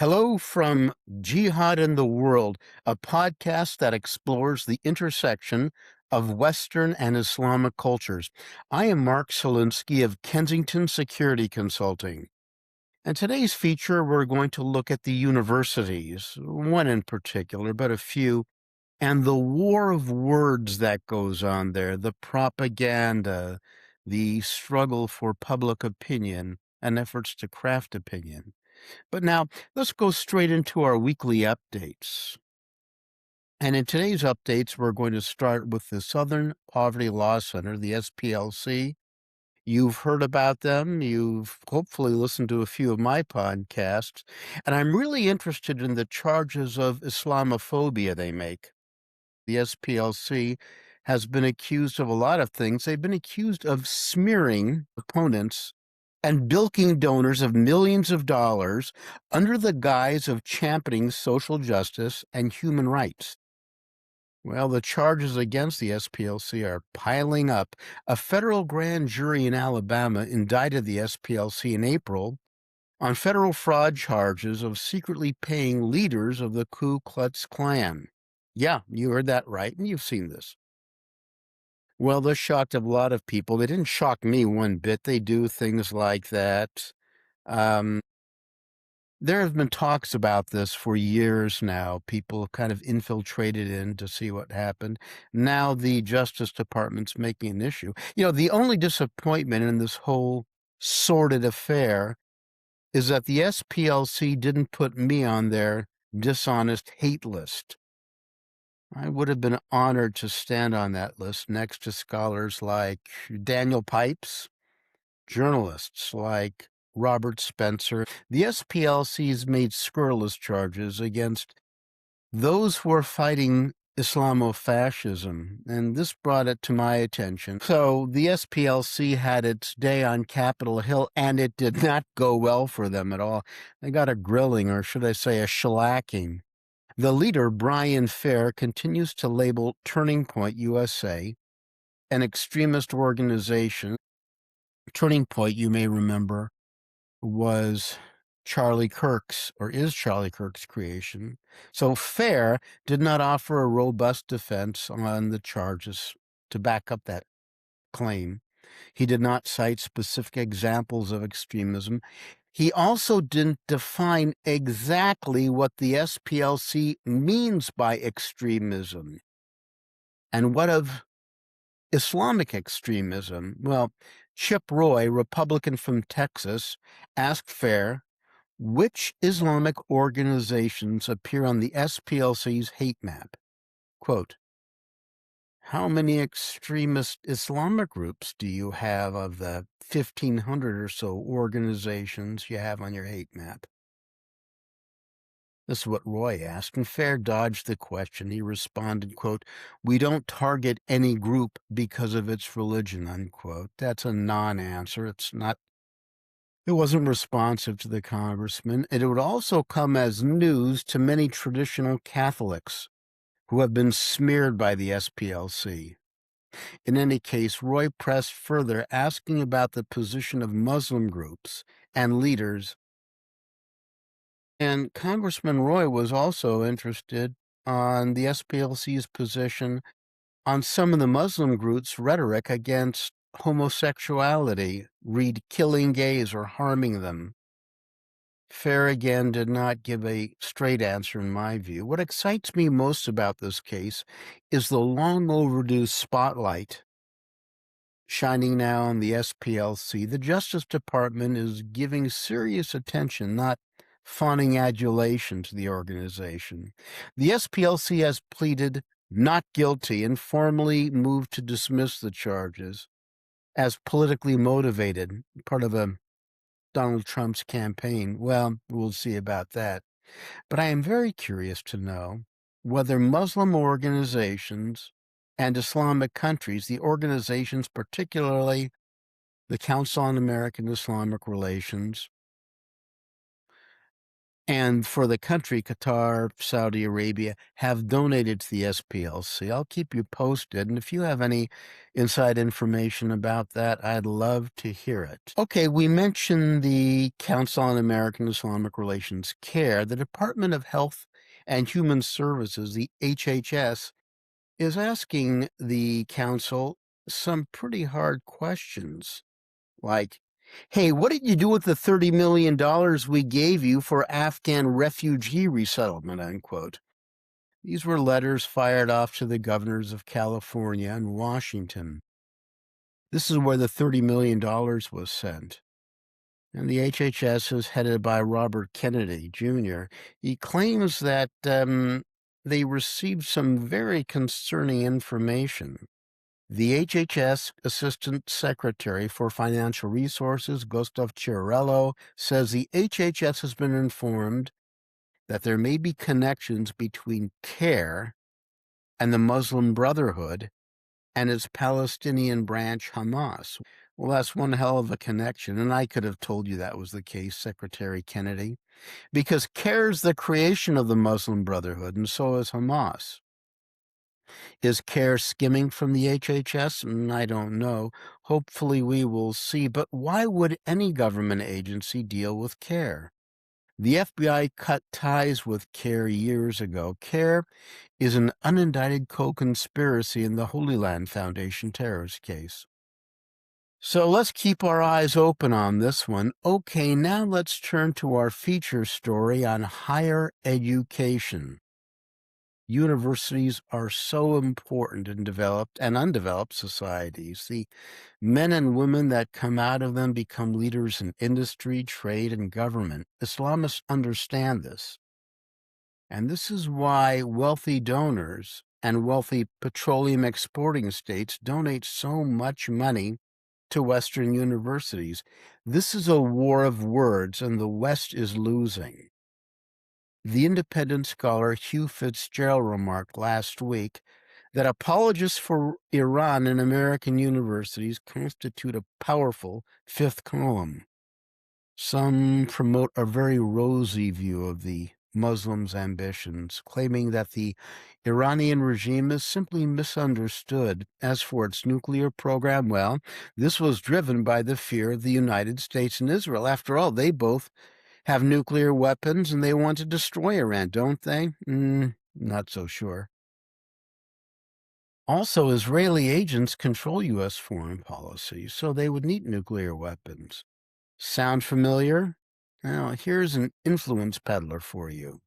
Hello from Jihad in the World, a podcast that explores the intersection of Western and Islamic cultures. I am Mark Solinsky of Kensington Security Consulting. And today's feature, we're going to look at the universities, one in particular, but a few, and the war of words that goes on there, the propaganda, the struggle for public opinion, and efforts to craft opinion. But now let's go straight into our weekly updates. And in today's updates, we're going to start with the Southern Poverty Law Center, the SPLC. You've heard about them. You've hopefully listened to a few of my podcasts. And I'm really interested in the charges of Islamophobia they make. The SPLC has been accused of a lot of things. They've been accused of smearing opponents and bilking donors of millions of dollars under the guise of championing social justice and human rights. Well, the charges against the SPLC are piling up. A federal grand jury in Alabama indicted the SPLC in April on federal fraud charges of secretly paying leaders of the Ku Klux Klan. Yeah, you heard that right, and you've seen this. Well, this shocked a lot of people. They didn't shock me one bit. They do things like that. Um, there have been talks about this for years now. People have kind of infiltrated in to see what happened. Now the Justice Department's making an issue. You know, the only disappointment in this whole sordid affair is that the SPLC didn't put me on their dishonest hate list. I would have been honored to stand on that list next to scholars like Daniel Pipes, journalists like Robert Spencer. The SPLC's made scurrilous charges against those who are fighting Islamofascism, and this brought it to my attention. So the SPLC had its day on Capitol Hill, and it did not go well for them at all. They got a grilling, or should I say a shellacking. The leader, Brian Fair, continues to label Turning Point USA an extremist organization. Turning Point, you may remember, was Charlie Kirk's, or is Charlie Kirk's creation. So Fair did not offer a robust defense on the charges to back up that claim. He did not cite specific examples of extremism. He also didn't define exactly what the SPLC means by extremism. And what of Islamic extremism? Well, Chip Roy, Republican from Texas, asked Fair which Islamic organizations appear on the SPLC's hate map. Quote, how many extremist Islamic groups do you have of the 1,500 or so organizations you have on your hate map? This is what Roy asked, and Fair dodged the question. He responded, quote, we don't target any group because of its religion, unquote. That's a non-answer. It wasn't responsive to the congressman. It would also come as news to many traditional Catholics who have been smeared by the SPLC. In any case, Roy pressed further, asking about the position of Muslim groups and leaders. And Congressman Roy was also interested on the SPLC's position on some of the Muslim groups' rhetoric against homosexuality, read killing gays or harming them. Fair again did not give a straight answer in my view. What excites me most about this case is the long overdue spotlight shining now on the SPLC. The Justice Department is giving serious attention, not fawning adulation to the organization. The SPLC has pleaded not guilty and formally moved to dismiss the charges as politically motivated, part of Donald Trump's campaign. Well, we'll see about that. But I am very curious to know whether Muslim organizations and Islamic countries, the organizations, particularly the Council on American Islamic Relations And for the country, Qatar, Saudi Arabia have donated to the SPLC. I'll keep you posted. And if you have any inside information about that, I'd love to hear it. Okay, we mentioned the Council on American Islamic Relations CARE. The Department of Health and Human Services, the HHS, is asking the council some pretty hard questions, like, hey, what did you do with the $30 million we gave you for Afghan refugee resettlement, unquote? These were letters fired off to the governors of California and Washington. This is where the $30 million was sent. And the HHS is headed by Robert Kennedy, Jr. He claims that they received some very concerning information. The HHS Assistant Secretary for Financial Resources, Gustav Chiarello, says the HHS has been informed that there may be connections between CARE and the Muslim Brotherhood and its Palestinian branch, Hamas. Well, that's one hell of a connection, and I could have told you that was the case, Secretary Kennedy, because CARE is the creation of the Muslim Brotherhood, and so is Hamas. Is CARE skimming from the HHS? I don't know. Hopefully we will see. But why would any government agency deal with CARE? The FBI cut ties with CARE years ago. CARE is an unindicted co-conspiracy in the Holy Land Foundation terrorist case. So let's keep our eyes open on this one. Okay, now let's turn to our feature story on higher education. Universities are so important in developed and undeveloped societies. The men and women that come out of them become leaders in industry, trade, and government. Islamists understand this. And this is why wealthy donors and wealthy petroleum exporting states donate so much money to Western universities. This is a war of words, and the West is losing. The independent scholar Hugh Fitzgerald remarked last week that apologists for Iran in American universities constitute a powerful fifth column. Some promote a very rosy view of the Muslims' ambitions, claiming that the Iranian regime is simply misunderstood. As for its nuclear program, well, this was driven by the fear of the United States and Israel. After all, they both have nuclear weapons and they want to destroy Iran, don't they? Not so sure. Also, Israeli agents control U.S. foreign policy, so they would need nuclear weapons. Sound familiar? Now, here's an influence peddler for you.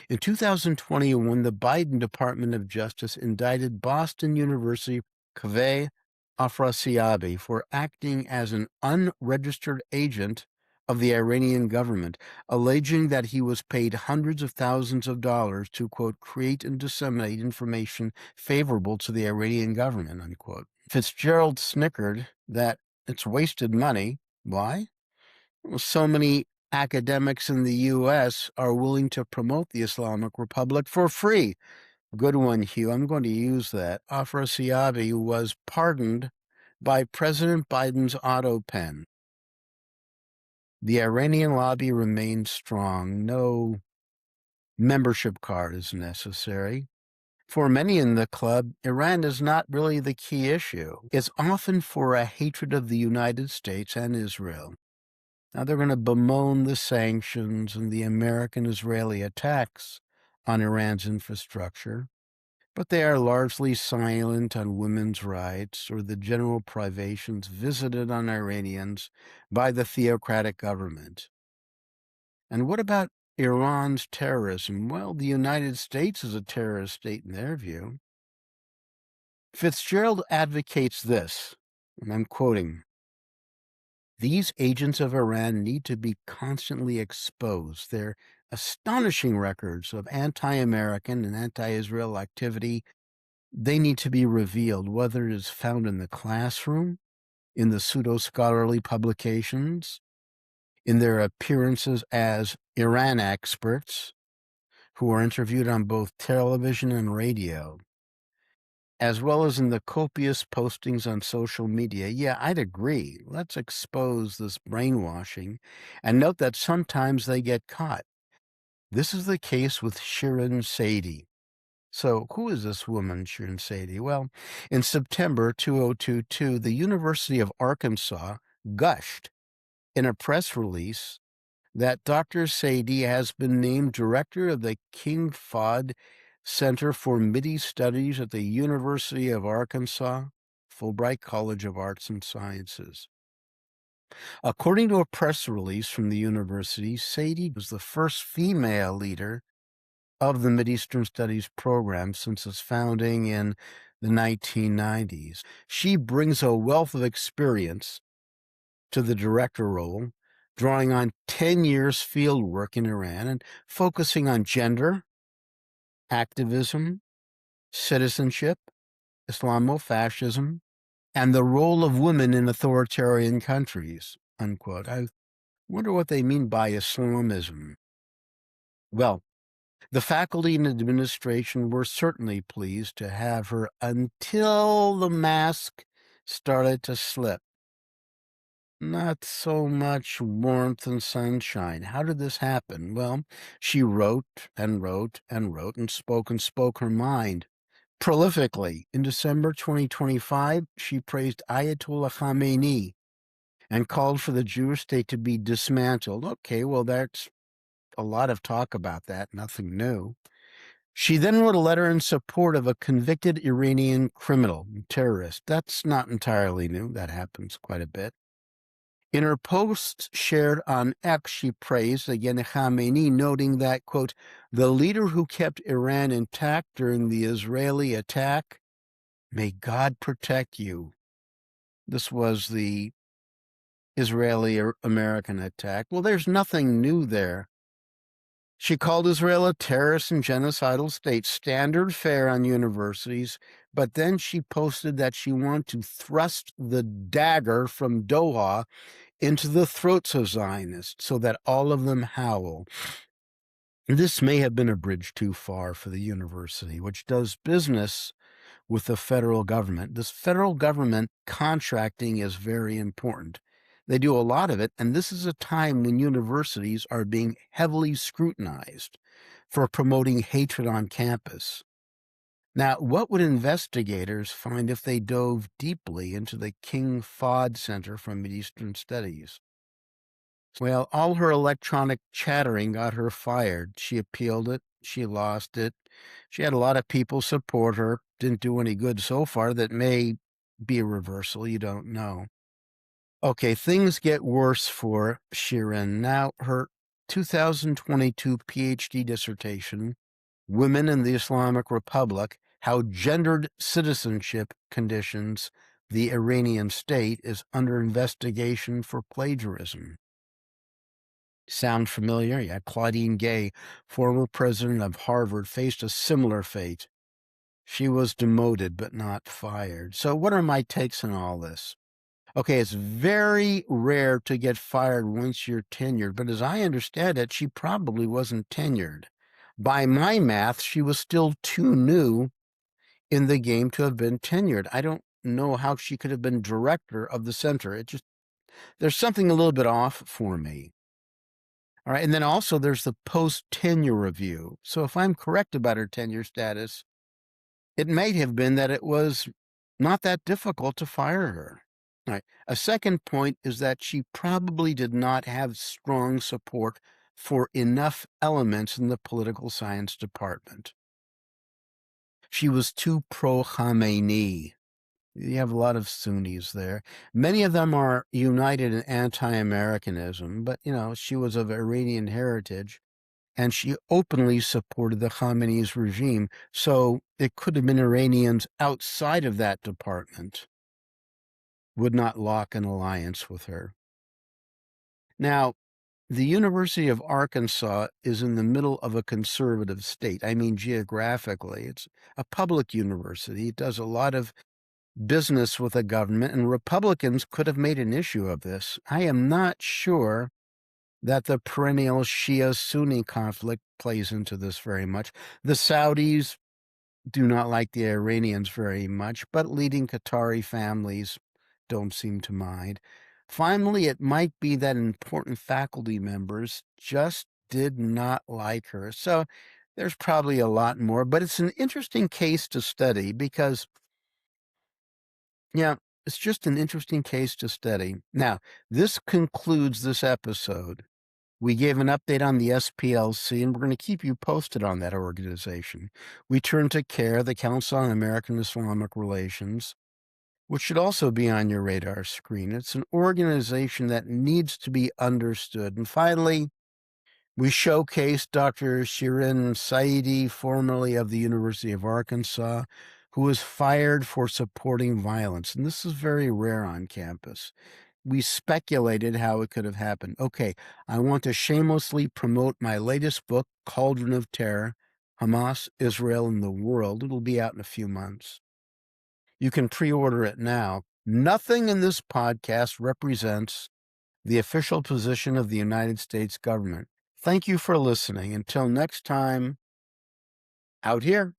In 2021, the Biden Department of Justice indicted Boston University Kaveh Afrasiabi for acting as an unregistered agent of the Iranian government, alleging that he was paid hundreds of thousands of dollars to, quote, create and disseminate information favorable to the Iranian government, unquote. Fitzgerald snickered that it's wasted money. Why? Well, so many academics in the U.S. are willing to promote the Islamic Republic for free. Good one, Hugh. I'm going to use that. Afrasiabi was pardoned by President Biden's auto pen. The Iranian lobby remains strong. No membership card is necessary. For many in the club, Iran is not really the key issue. It's often for a hatred of the United States and Israel. Now they're going to bemoan the sanctions and the American-Israeli attacks on Iran's infrastructure, but they are largely silent on women's rights or the general privations visited on Iranians by the theocratic government. And what about Iran's terrorism? Well, the United States is a terrorist state in their view. Fitzgerald advocates this, and I'm quoting, "These agents of Iran need to be constantly exposed. Their astonishing records of anti-American and anti-Israel activity, they need to be revealed, whether it is found in the classroom, in the pseudo-scholarly publications, in their appearances as Iran experts who are interviewed on both television and radio, as well as in the copious postings on social media." Yeah, I'd agree. Let's expose this brainwashing and note that sometimes they get caught. This is the case with Shirin Saeidi. So who is this woman, Shirin Saeidi? Well, in September 2022, the University of Arkansas gushed in a press release that Dr. Saeidi has been named director of the King Fahd Center for Middle Studies at the University of Arkansas, Fulbright College of Arts and Sciences. According to a press release from the university, Saeidi was the first female leader of the Mideastern Studies program since its founding in the 1990s. She brings a wealth of experience to the director role, drawing on 10 years field work in Iran and focusing on gender, activism, citizenship, Islamofascism, and the role of women in authoritarian countries, unquote. I wonder what they mean by Islamism. Well, the faculty and administration were certainly pleased to have her until the mask started to slip. Not so much warmth and sunshine. How did this happen? Well, she wrote and wrote and wrote and spoke her mind. Prolifically, in December 2025, she praised Ayatollah Khamenei and called for the Jewish state to be dismantled. Okay, well, that's a lot of talk about that, nothing new. She then wrote a letter in support of a convicted Iranian criminal, terrorist. That's not entirely new. That happens quite a bit. In her posts shared on X, she praised again Khamenei, noting that, quote, the leader who kept Iran intact during the Israeli attack, may God protect you. This was the Israeli-American attack. Well, there's nothing new there. She called Israel a terrorist and genocidal state, standard fare on universities, but then she posted that she wanted to thrust the dagger from Doha into the throats of Zionists so that all of them howl. This may have been a bridge too far for the university, which does business with the federal government. This federal government contracting is very important. They do a lot of it, and this is a time when universities are being heavily scrutinized for promoting hatred on campus. Now, what would investigators find if they dove deeply into the King Fahd Center for Mideastern Studies? Well, all her electronic chattering got her fired. She appealed it. She lost it. She had a lot of people support her. Didn't do any good so far. That may be a reversal. You don't know. Okay, things get worse for Shirin. Now, her 2022 PhD dissertation, Women in the Islamic Republic, How Gendered Citizenship Conditions the Iranian State, is under investigation for plagiarism. Sound familiar? Yeah, Claudine Gay, former president of Harvard, faced a similar fate. She was demoted but not fired. So what are my takes on all this? Okay, it's very rare to get fired once you're tenured, but as I understand it, she probably wasn't tenured. By my math, she was still too new in the game to have been tenured. I don't know how she could have been director of the center. There's something a little bit off for me. All right, and then also there's the post-tenure review. So if I'm correct about her tenure status, it might have been that it was not that difficult to fire her. All right. A second point is that she probably did not have strong support for enough elements in the political science department. She was too pro-Khamenei. You have a lot of Sunnis there. Many of them are united in anti-Americanism, but, she was of Iranian heritage, and she openly supported the Khamenei's regime, so it could have been Iranians outside of that department would not lock an alliance with her. Now, the University of Arkansas is in the middle of a conservative state. I mean, geographically, it's a public university. It does a lot of business with the government, and Republicans could have made an issue of this. I am not sure that the perennial Shia-Sunni conflict plays into this very much. The Saudis do not like the Iranians very much, but leading Qatari families don't seem to mind. Finally, it might be that important faculty members just did not like her. So there's probably a lot more, but it's an interesting case to study because, yeah, it's just an interesting case to study. Now, this concludes this episode. We gave an update on the SPLC, and we're going to keep you posted on that organization. We turn to CARE, the Council on American Islamic Relations, which should also be on your radar screen. It's an organization that needs to be understood. And finally, we showcased Dr. Shirin Saeidi, formerly of the University of Arkansas, who was fired for supporting violence. And this is very rare on campus. We speculated how it could have happened. Okay, I want to shamelessly promote my latest book, Cauldron of Terror, Hamas, Israel, and the World. It'll be out in a few months. You can pre-order it now. Nothing in this podcast represents the official position of the United States government. Thank you for listening. Until next time, out here.